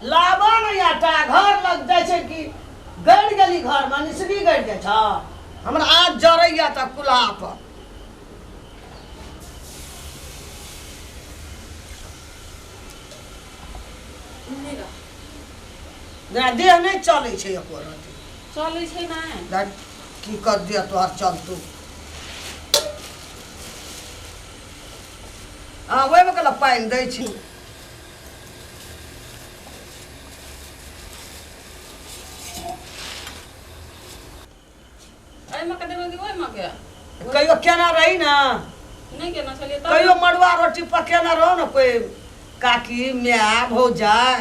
लाबो न आटा घर लग जाय छै कि गड़ गेली घर में निसरी गड़ जाय छ हमरा आज जरैया त कुल्हा पर देह नहीं चले छै एको रति चले छै ना की कर दिया तोहर चलतू ओहि में कल पानि दै छी कहियो केना रही ना नहीं केना चलिए कहियो मड़ुआ रोटी पकेना रहो ना कोई काकी माय भौजाई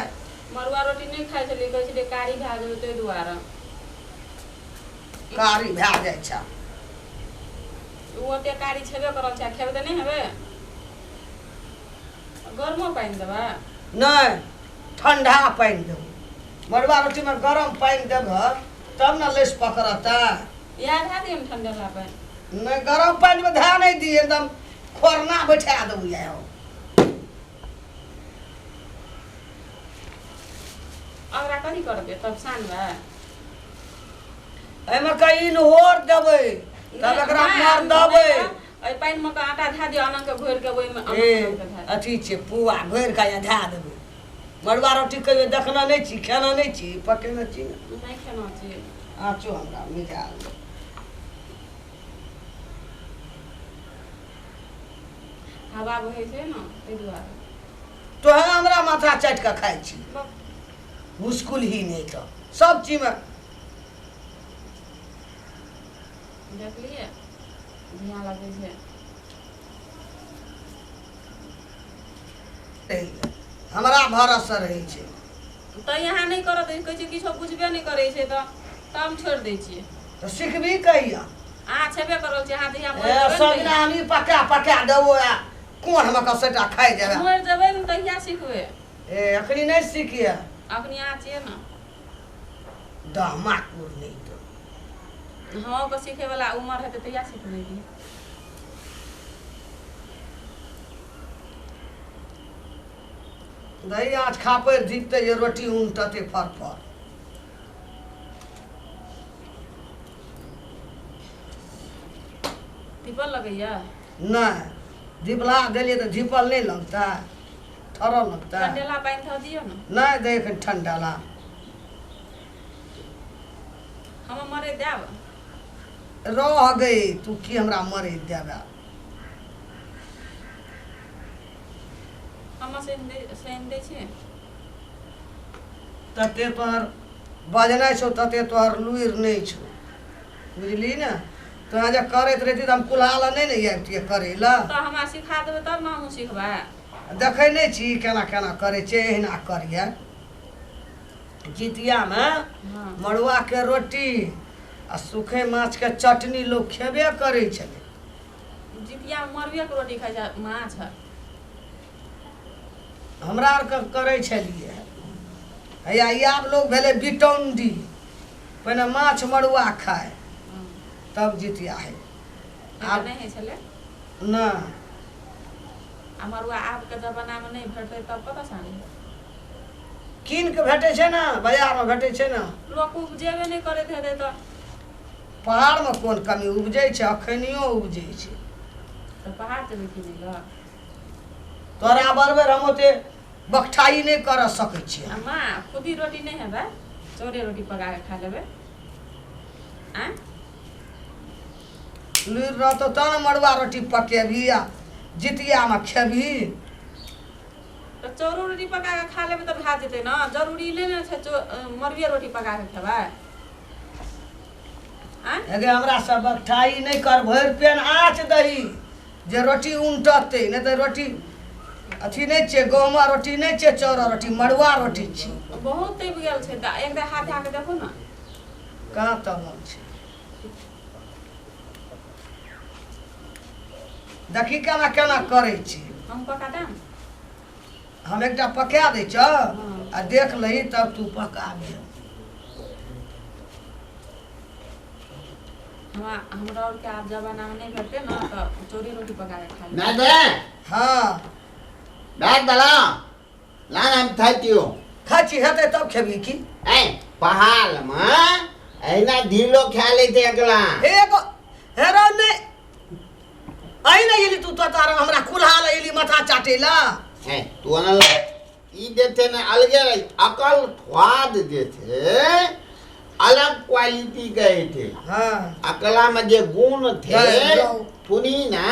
मड़ुआ रोटी नहीं खाइ छलिए कहै छलिए कारी भए गेल तै दुआरे कारी भए जाइ छै ओ ओते कारी छेबे करल छै खेबे त नहीं हेबे गरमो पानि देबा नहीं ठंडा पानि देबो मड़ुआ रोटी में गरम पानि देबो तब ना लेस पकड़ता या धा दियम ठंडा ला पानि नहीं गरम पानी में ध्यान नहीं दिए एकदम खोरना बैठा देबू यार अगरा कथी करबे तब सानबा एमे कहीं नोर देबै तब एकरा मार देबै ए पानि में का आटा धा दियो अनन के घोर के ओइ में अनन के धा अथी छै पुआ घोर के या धा देबै मड़ुआ रोटी कहियो देखना नहीं छी खाना नहीं छी पकेना छी नहीं खाना छी आचो हमरा मिजा हवा बहै छै ना तै दुआरे तो हमरा माथा चाट के खाइ छी मुश्किल ही नहीं तो सब चीज में देखलिए धिया लगे छै हमरा भरोसा रहे छै त यहाँ नहीं करत कहै छै किछो बुझबे नहीं करे छै त हम छोड़ दै छियै तो सीखबी कहिया छेबे करल छै हाथ यहाँ सब दिन हमी पका देबो या कोन हम कसटा खाइ जाबे मर जेबै न कहिया सिखबै अखनी नहीं सीखिए अखनी आ छियै न दहमाकुर नहीं तो हाँ को सीखे वाला उम्र है तो तैया सीख लेगी दही आज खापर जीतते ये रोटी उनटते फर फर टिपल लगैया नहीं झिपला दिलिए तो झिपल नहीं लगता ठहर लगता ठंडेला पानी ध दियो न नहीं देख ठंडा ला हम मरे देब रह गई तू की हमरा मरे देबे हम सेन दे छै तते तोहर बजनाइ छौ तते तोहर लुइर नहीं छौ बुझली ना तो जे करैत रही तो हम कुल्हाला नहीं ने आबितिए करे ला तो हमरा सिखा देबै तब ना हम सिखबै देखै नहीं छी केना केना करे छै एहिना करिए जितिया में हाँ मड़ुआ के रोटी आ सूखे माछ के चटनी लोग खेबे करे छले जितिया में मरुए के रोटी खाइ छै माछ हमरा आर के करे छलिए हैया ई आब लोग भेले बिटौंडी पहले माछ मड़ुआ खाए तब जितिया है आब नहीं है छले ना आ मरुआ आब के जमाना में नहीं भेटै तब कतऽ सानी कीन के भेटे छै ना बाजार में भेटे छै ना लोग उपजेबे नहीं करैत हेतै तऽ पहाड़ में कोन कमी उपजे छै अखनियो उपजे छै तो पहाड़ चले की नहीं ग तोरा बरबर हम ओते बखठाई नहीं कर सकै छी माँ खुदी रोटी नहीं है बा चोरे रोटी पका के खा लेबे आ लुइर रहतो त न मड़ुआ रोटी पकेबी आ जितिया में खेबी तो चोरो रोटी पका के खा लेबे त भा जेतै ना जरूरी नहीं ना छै मरुए रोटी पका के खेबै आ अगे हमरा सब बखठाई नहीं कर भर पेन आँच दही जे रोटी उनटते नहीं तो रोटी अथी नहीं छै गहुमा रोटी नहीं छै चौरा रोटी मड़ुआ रोटी छै बहुत तैब गेल छै त एक हाथ धा के देखो ना कहाँ तब छै देखी केना केना करे छी हम पका देम हम एकटा पका दै छ आ देख लही तब तू पका दे हमरा और के आप जमाना में नहीं भेटते ना तो चोरी रोटी पका के खा ले Nada. हाँ Nada lá. Lá na Thaitio. Khachi हेतै तब खेबी की ए पहाड़ में ऐना ढीलो खा लेते अगला एगो हेरो ने आई नहीं एली तू तो तारा हमरा कुल्हा एली माथा चाटेला ए तू अनल ई देते ने अलगे अकल स्वाद देते अलग क्वालिटी गए थे हां अकला में जे गुण थे जाओ। थुनी ना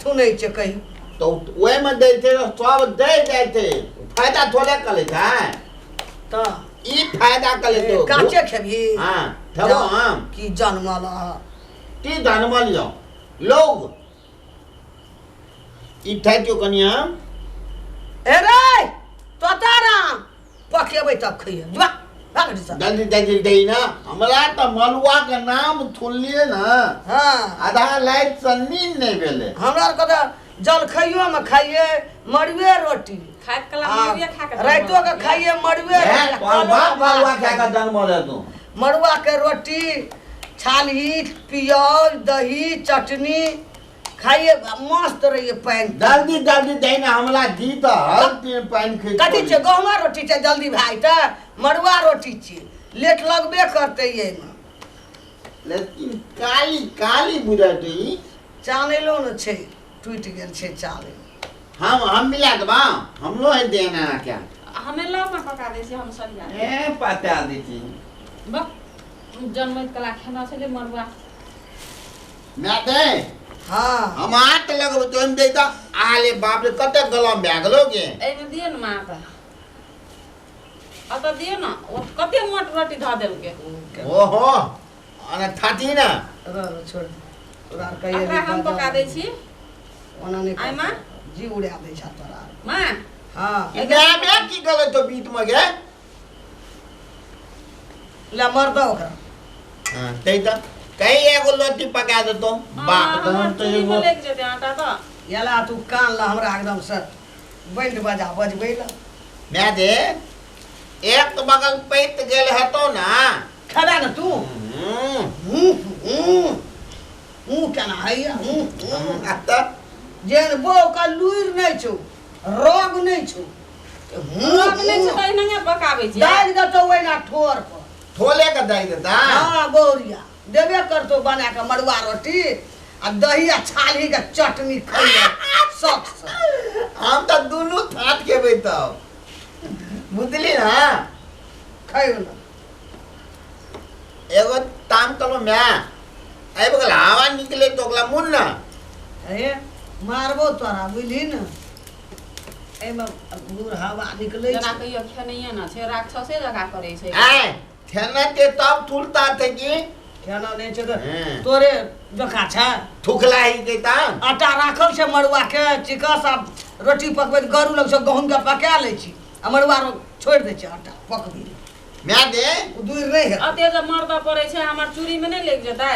तू नहीं छे कही तो वे में देते सब दे देते फायदा थोड़े कर लेता है त ई फायदा कर लेते काचे खेबी हां थबो हम की जन्मला ती धनमल जाओ लोग ई ठाई क्यों कनिया ए रे तो तारा पकेबै तब खइए जवा भाग दिसा जल्दी जल्दी दे ना हमरा तो मलुआ का नाम सुन लिए ना हां आधा लाइट सन्नी नहीं भेले हमरा को तो जल खइयो में खाइए मड़ुए रोटी खाए कला मरुआ खा के राइतो के खाइए मड़ुए रोटी कौन बाप मलुआ क्या का जन्म ले तू मड़ुआ के रोटी छाली प्याज दही चटनी खाइए मस्त रहिए पानी जल्दी जल्दी दे ना हमरा दी तो हर दिन पानी खींच कथी छे गहुमा रोटी छे जल्दी भाई त मड़ुआ रोटी छे लेट लगबे करते ये में लेकिन काली काली बुझा तो ई चानेलो न छे टूट गेल छे चाने हम मिला दबा हम लो है देना ना क्या हमें लव में पका दे से हम सरिया ए पता दी थी बक जन्मत कला खाना से ले मरुआ मैं दे हां हम आट लगब तो हम देता आले बाप रे कते गलम भागलोगे ए में दिए न माता अत दिए न ओ कते मोट रोटी धा देल के ओहो अने थाती ना र छोड़ तोरा कहिए अकरा हम पका दे छी ओना नहीं आई मां जी उड़ा दे छा तोरा मां हां मैं की गलत तो बीच में गए ले मर दो ओकरा हां तेता कई एगो लोटी पका दे तो बाप दम तो एगो लेके जेते आटा तो याला तू कान ला हमरा एकदम से बैंड बजा बजबै ला मैं दे एक बगल पैत गेल हतो ना खड़ा न तू हम्म केना हैया आता जेन बो का लुइर नहीं छौ रोग नहीं छौ रोग नहीं छै त नंगे पकाबै छी दाइ द तो ओइना ठोर पर थोले का दई देता हां बोरिया देबे करतो बना के मड़ुआ रोटी आ दही आ छाली के चटनी खइया सख से हम तो दोनों थाट के बैठब बुझली ना खइयो ना एगो ताम कलो मैं आई बगल हवा निकले तो अगला मुन्ना ए मारबो तोरा बुझली न ए में दूर हवा निकले जना कहियो खेनैया ना छै राक्षसे जका करे छै आय खेना के तब थुलता थे कि केना नहीं छै त हैं। तोरे जका छै थुकला ही के ता आटा राखल छै मड़ुआ के चिकस आ रोटी पकबै गरू लग से गहूम के पका लै छी आ मड़ुआ छोड़ दै छी आटा पकबी मैं दे उ दूर नहीं है अते जे मर्द पड़े छै हमर चूड़ी में नहीं लेग जेतै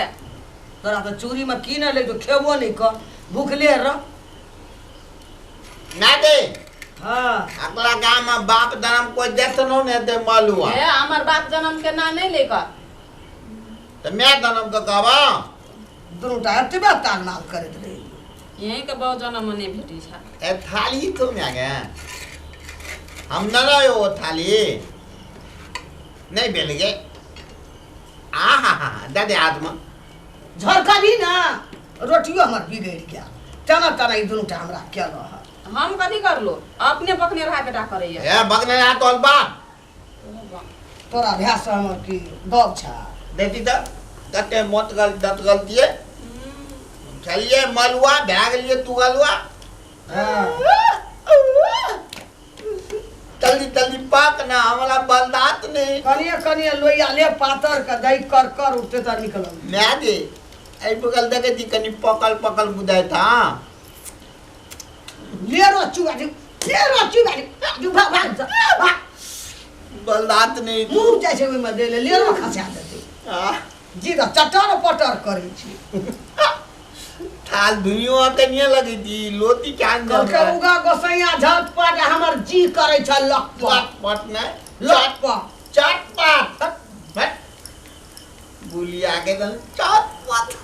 तोरा तो चूड़ी में की न ले तो खेबो नहीं कर भूखले रह मैं दे हां अगला गांव में बाप धर्म कोई देतनो ने दे मालूआ ए हमर बाप जन्म के ना नहीं लेकर तो मैं धर्म का कहबा दुनुटा एतबे तालमाल करैत रही यही के बहुत जन्म में नहीं भेटी छै ए थाली तो मैं गया हम न रहे वो थाली नहीं बेल गए आहा दादे आत्मा झरका दी ना रोटियो हमर बिगड़ गया तना तना ई दुनुटा हमरा के रह हम कथी करलो अपने पकने रहा बेटा करैया ए बगने ना तोल बा तोरा भैंस हमर की दब छा देती तो कते मत गल दत गलती है चलिए मलुआ भाग लिए तू गलुआ जल्दी जल्दी पाक ना हमारा बलदात नहीं कनिए कनिए लोइया ले पातर के दई कर कर उठते त निकल मैं दे आई बगल देखे थी कनी पकल पकल बुदाय था ले रो चुगाड़ी जो भाग भाग जा बलदात नहीं तू मुंह जैसे ओइ में दे ले रो खसा देते जी द चटर पटर करे छी थाल दुनियो कनिया लगी थी लोती कान के उगा गोसैया झटपट हमर जी करे छ लपट पट न लपट चटपट बट बुलिया के दन चटपट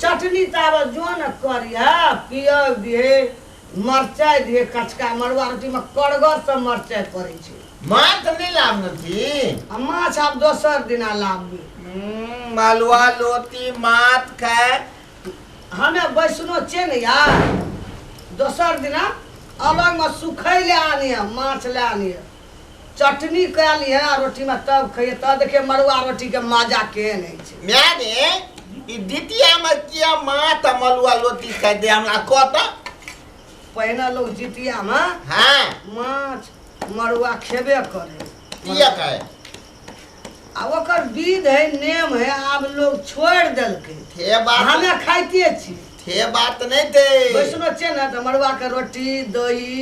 चटनी ताब जो न करिया पियो दिए मरचाइ दिए कचका मड़ुआ रोटी में कड़गर से मरचाइ पड़ै छै माछ नहीं लाभ थी आ माछ आब दोसर दिना लाबी मलुआ लोती मात खाए हमे बैसनो छै ने यार दोसर दिना अलग में सुखै ले आनिए माछ ले आनिए चटनी कए लिए रोटी में तब खाइए तब देखिए मड़ुआ रोटी के मजा केहन होइ छै म्याने ई द्वितीय में किया मात मलुआ लोती खाए दे हमरा कत पहिने लोग जितिया में हाँ माछ मड़ुआ खेबे करे किया खाए आ ओकर विध है नेम है आब लोग छोड़ देलकै थे बात हमे खाइते छी थे बात नहीं थे वैष्णो छै ने तऽ मड़ुआ के रोटी दही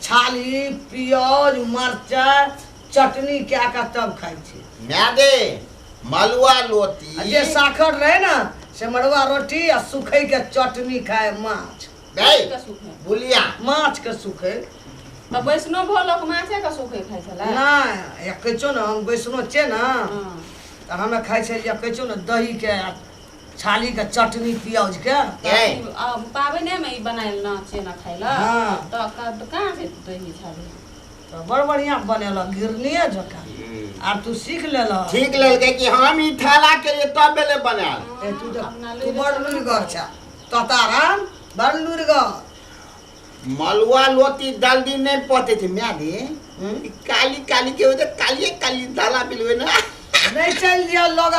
छाली प्याज मरचाइ चटनी कए के तब खाइ छी म्यादे मलुआ लोती आ जे साखर रहे ना से मड़ुआ रोटी आ सुखै के चटनी खाए माछ गई का सुख है बुलिया माछ के सुखै तो वैष्णव लोग माछे का सुखे खाइ छला नहि या कहै छौ ने हम वैष्णो छै ने हाँ। तऽ हमे खाइ छै या कहै छौ ने दही के आ छाली के चटनी प्याज के ए पाबने में ई बनाइल ना छे ना खाइला हाँ। तो कहाँ से दही छाली तऽ बड़ बढ़िया बनेलक गिरनिए जकाँ आब तू सीख लेलक ठीक ललके कि हम ई थाला के लिए तब बेले बनाल ए तू तो अपना तू ले बड़ लुरिगर छ तताराम बड़ लुरिगर मलुआ लोती जल्दी नहीं पते थे म्यादे ई काली काली के होते काली काली दाला बिलवे ना नहीं चल दिया लोग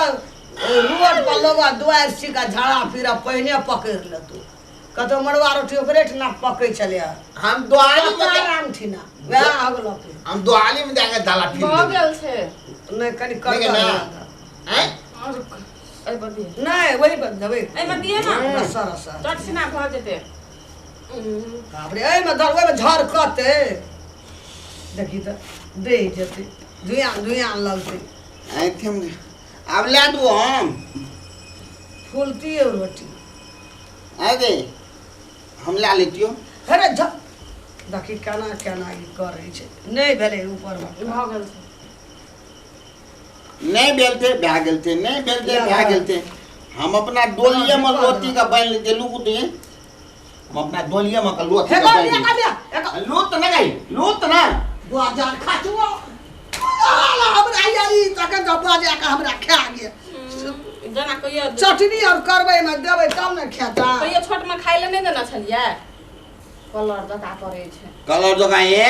रोड पर लोग दुआर सिका झाड़ा फिरा पहिने पकड़ ले तू कतो मड़ुआ रोटी ओकरे ठना पकै छले हम दुआली में तताराम ठिना वएह अगलो पे हम दुआली में जाके दाला फिर भ गेल छे नहीं कनी नहीं कर के ना हैं और ए बदी नहीं वही बन देबै ए में दिए ना रसा रसा चट सिना भ जेते बाप रे ए में दरवे में झड़ कते देखी त दे जेते दुया लगते आई थम अब ला दू हम फूलती है रोटी आगे हम ला लेतियो अरे झ देखी केना केना ई करै छै नहीं भेलै ऊपर में भ गेल छे नहीं बेलते भा गेलते नहीं बेलते भा गेलते हम अपना डोलिये में लोती का बन लेते लुकुते हम अपना डोलिये में का लोती हे का कर बन दिया कर लेते दिया लूट ना गई लूट ना बाजार खाचुआ हमरा यारी तक तो बाजार का हमरा खा गया जना कहियो चटनी और करबै में देबै तब न खेता कहियो छोट में खाइ ले नहीं देना छलिए कलर जका करे छे कलर जगह ये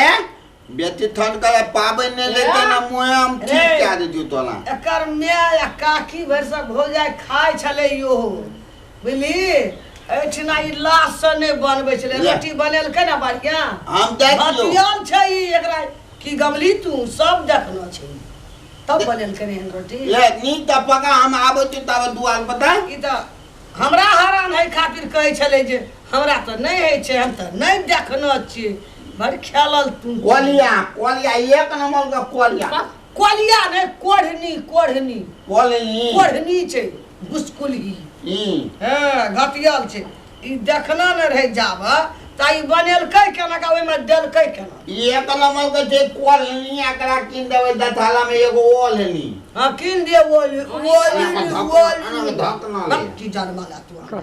बेटी ठंड का पाबे नहीं लेते ना मुए हम ठीक क्या दे दियो तोला एकर माय या काकी भर से भौजाई खाय छले यो बुझली एठिना ई लाश से नहीं बनबै छले ले। रोटी बनेलकै ना बढ़िया हम देख लियो हथियार छै ई एकरा की गमली तू सब देखनो छै तब बनेलकै एहन रोटी ले नी तपका हम आबे छी तब दुआर बता ई त हमरा हैरान है खातिर कहै छले जे हमरा त नहीं है छै हम त नहीं देखनो छियै बड़ खेलल तू कोलिया कोलिया एक नंबर का कोलिया कोलिया नहीं कोढ़नी कोढ़नी कोलिनी कोढ़नी छै गुस्कुली हाँ घटियल छै ई देखना न रह जाब ता ई बनेलकै केना का ओइमे देलकै केना एक नंबर के जे कोलिनी एकरा किन देबै दथाला में एगो ओलनी हाँ किन दिए वो धक ना ले की जान वाला तू